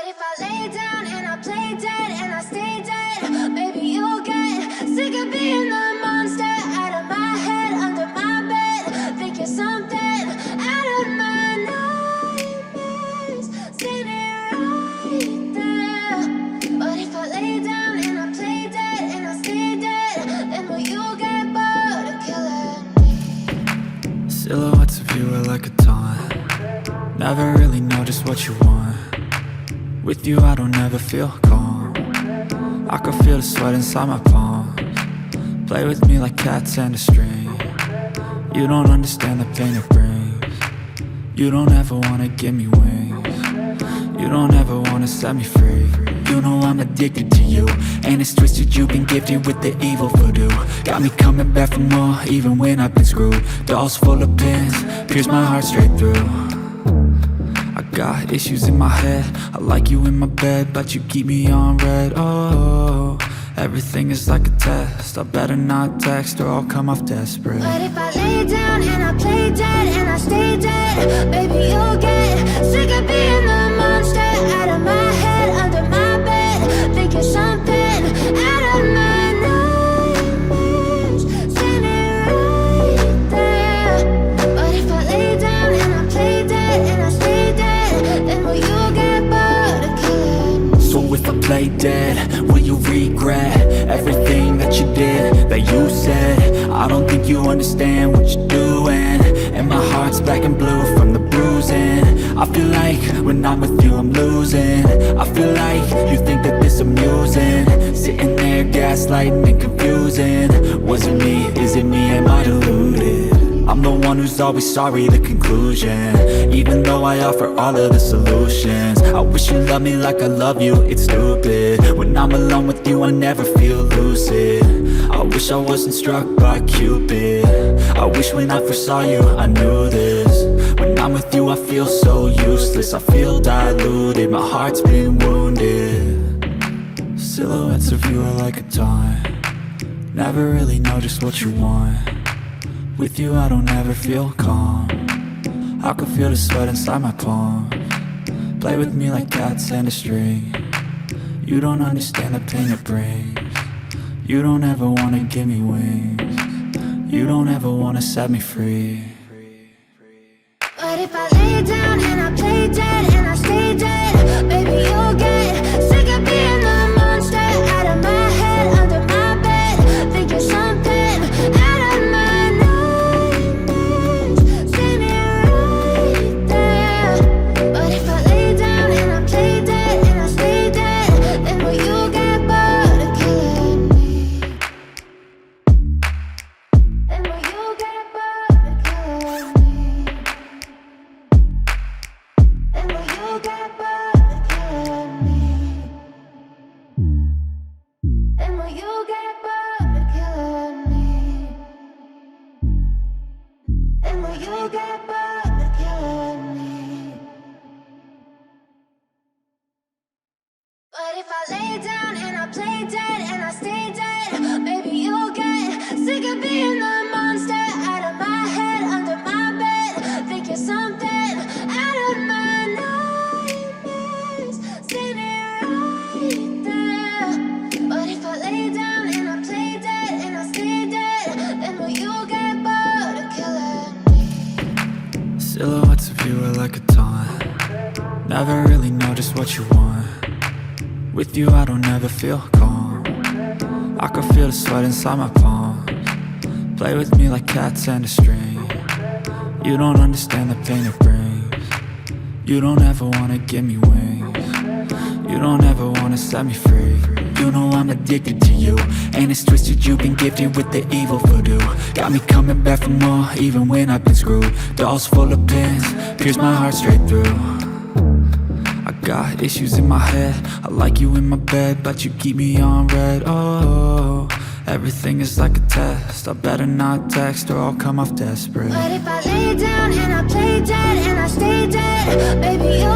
But if I lay down and I play dead and I stay dead, maybe you'll get sick of being the monster out of my head, under my bed. Think you're something out of my nightmares, standing right there. But if I lay down and I play dead and I stay dead, then will you get bored of killing me? Silhouettes of you are like a taunt. Never really know just what you want. With you I don't ever feel calm. I can feel the sweat inside my palms. Play with me like cats and a string. You don't understand the pain it brings. You don't ever wanna give me wings. You don't ever wanna set me free. You know I'm addicted to you, and it's twisted, you've been gifted with the evil voodoo. Got me coming back for more, even when I've been screwed. Dolls full of pins, pierce my heart straight through. I got issues in my head, I like you in my bed, but you keep me on red. Oh, everything is like a test, I better not text or I'll come off desperate. But if I lay down and I play dead and I stay dead, baby you'll get sick of being the monster out of my head, under my bed. Think you're something out of my nightmares, standing right there. But if I lay down and I play dead and I stay dead, then will you get bored of killing me? So if I play dead, will you regret everything that you did, that you said? I don't think you understand what you're doing, and my heart's black and blue from the bruising. I feel like when I'm with you I'm losing. I feel like you think that this amusing, sitting there gaslighting and confusing. Was it me? Is it me? Am I deluded? I'm the one who's always sorry, the conclusion, even though I offer all of the solutions. I wish you loved me like I love you, it's stupid. When I'm alone with you I never feel lucid. I wish I wasn't struck by Cupid. I wish when I first saw you I knew this. When I'm with you I feel so useless, I feel diluted, my heart's been wounded. Silhouettes of you are like a taunt. Never really know just what you want. With you I don't ever feel calm. I can feel the sweat inside my palms. Play with me like cats and a string. You don't understand the pain it brings. You don't ever wanna give me wings. You don't ever wanna set me free. But if I lay down and I play dead and I stay dead, baby you'll get sick of being the monster out of my head, under my bed. Think you're something out of my nightmares, standing right there. But if I lay down and I play dead and I stay dead, then will you get bored of killing me? Then will you get bored of killing me? And will you get bored of killing me? And will you get bored of killing me? And will you get bored of killing me? But if I lay down and I play dead and I stay dead, maybe you'll get sick of being the monster out of my head, under my bed. Think you're something out of my nightmares, standing right there. But if I lay down and I play dead and I stay dead, then will you get bored of killing me? Silhouettes of you are like a taunt. Never really know just what you want. With you I don't ever feel calm. I can feel the sweat inside my palms. Play with me like cats and a string. You don't understand the pain it brings. You don't ever wanna give me wings. You don't ever wanna set me free. You know I'm addicted to you, and it's twisted, you've been gifted with the evil voodoo. Got me coming back for more, even when I've been screwed. Dolls full of pins, pierce my heart straight through. I got issues in my head, I like you in my bed, but you keep me on red. Oh, everything is like a test, I better not text or I'll come off desperate. But if I lay down and I play dead and I stay dead, baby you